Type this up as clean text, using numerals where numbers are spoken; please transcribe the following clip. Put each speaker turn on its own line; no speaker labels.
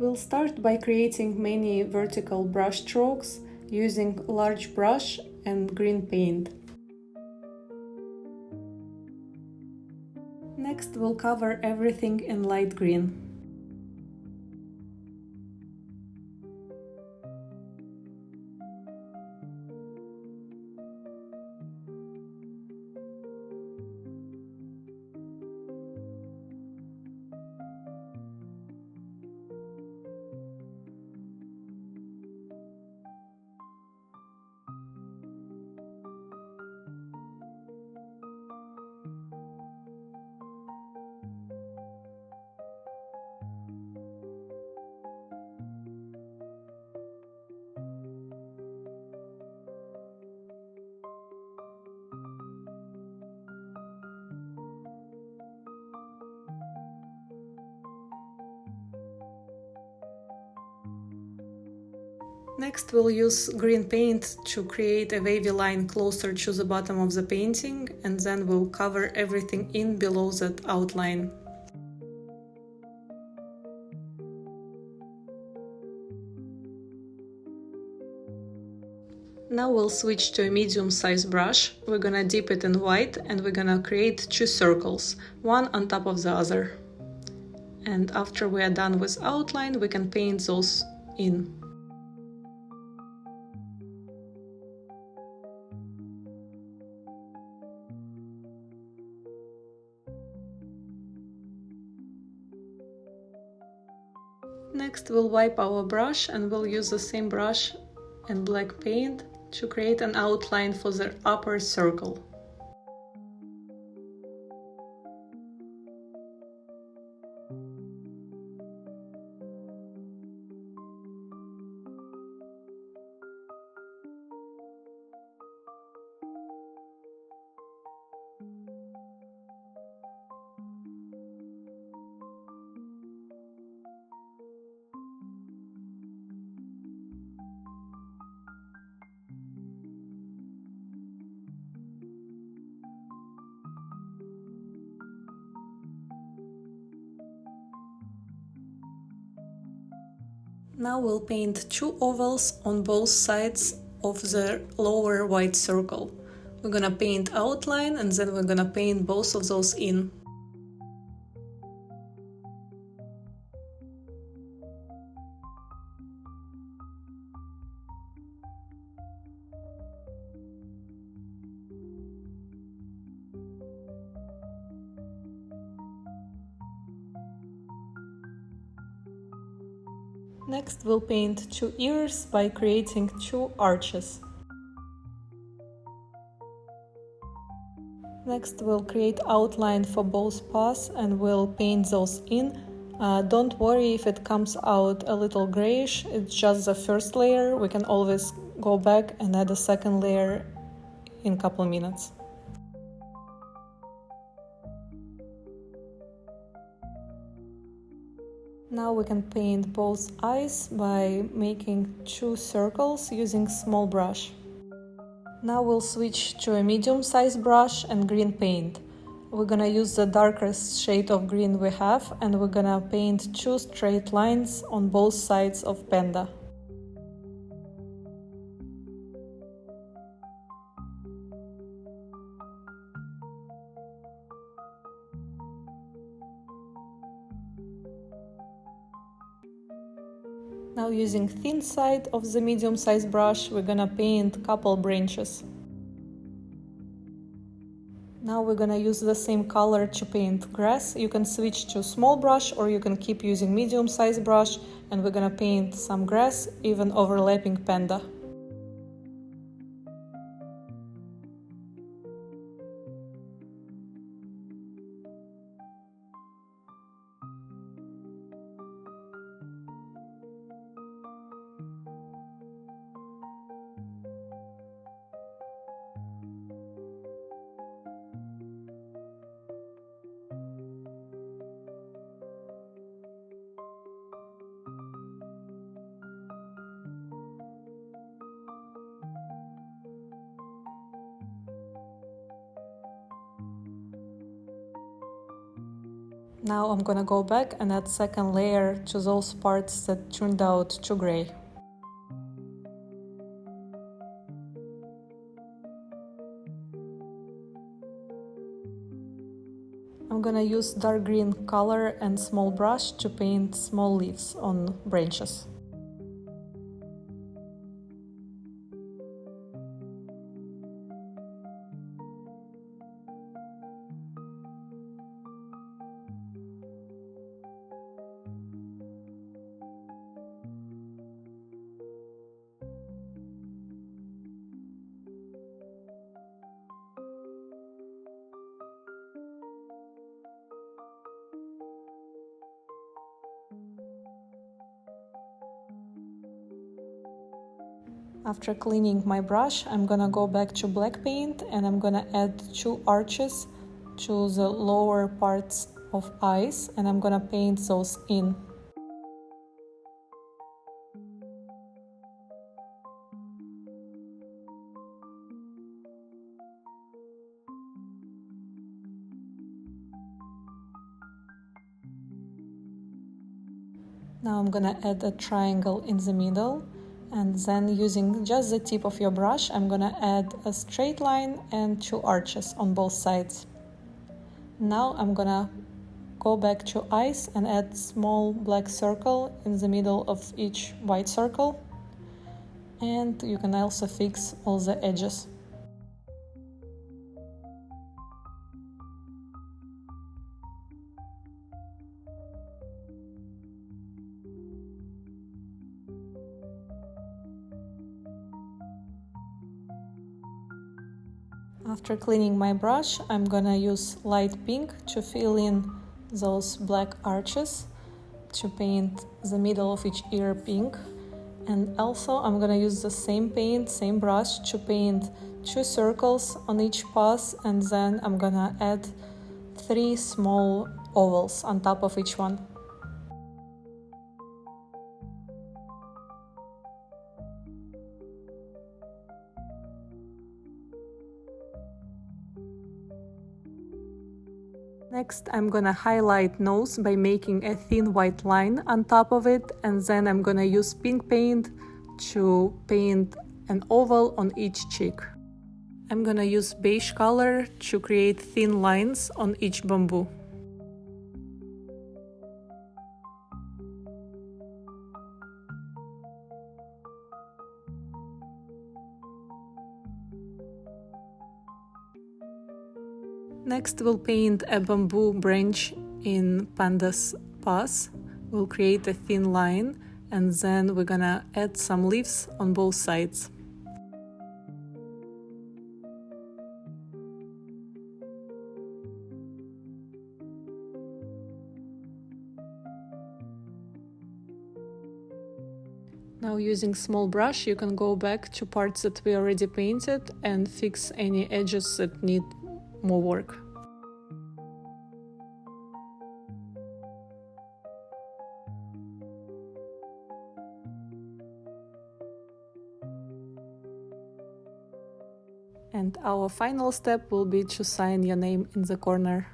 We'll start by creating many vertical brush strokes using large brush and green paint. Next, we'll cover everything in light green. Next, we'll use green paint to create a wavy line closer to the bottom of the painting, and then we'll cover everything in below that outline. Now we'll switch to a medium-sized brush. We're gonna dip it in white and we're gonna create two circles, one on top of the other. And after we are done with outline, we can paint those in. Next, we'll wipe our brush and we'll use the same brush and black paint to create an outline for the upper circle. Now we'll paint two ovals on both sides of the lower white circle. We're gonna paint outline and then we're gonna paint both of those in. Next, we'll paint two ears by creating two arches. Next, we'll create outline for both paws and we'll paint those in. Don't worry if it comes out a little grayish, it's just the first layer. We can always go back and add a second layer in a couple minutes. Now we can paint both eyes by making two circles using small brush. Now we'll switch to a medium-sized brush and green paint. We're gonna use the darkest shade of green we have and we're gonna paint two straight lines on both sides of Panda. Now using thin side of the medium-sized brush, we're gonna paint couple branches. Now we're gonna use the same color to paint grass. You can switch to small brush or you can keep using medium-sized brush and we're gonna paint some grass, even overlapping Panda. Now I'm gonna go back and add second layer to those parts that turned out too gray. I'm gonna use dark green color and small brush to paint small leaves on branches. After cleaning my brush, I'm gonna go back to black paint and I'm gonna add 2 arches to the lower parts of eyes, and I'm gonna paint those in. Now I'm gonna add a triangle in the middle, and then using just the tip of your brush, I'm gonna add a straight line and 2 arches on both sides. Now I'm gonna go back to eyes and add small black circle in the middle of each white circle, and you can also fix all the edges. After cleaning my brush, I'm gonna use light pink to fill in those black arches, to paint the middle of each ear pink. And also I'm gonna use the same paint, same brush to paint 2 circles on each pass, and then I'm gonna add 3 small ovals on top of each one. Next, I'm gonna highlight nose by making a thin white line on top of it, and then I'm gonna use pink paint to paint an oval on each cheek. I'm gonna use beige color to create thin lines on each bamboo. Next, we'll paint a bamboo branch in Panda's path. We'll create a thin line, and then we're gonna add some leaves on both sides. Now, using small brush, you can go back to parts that we already painted and fix any edges that need more work. And our final step will be to sign your name in the corner.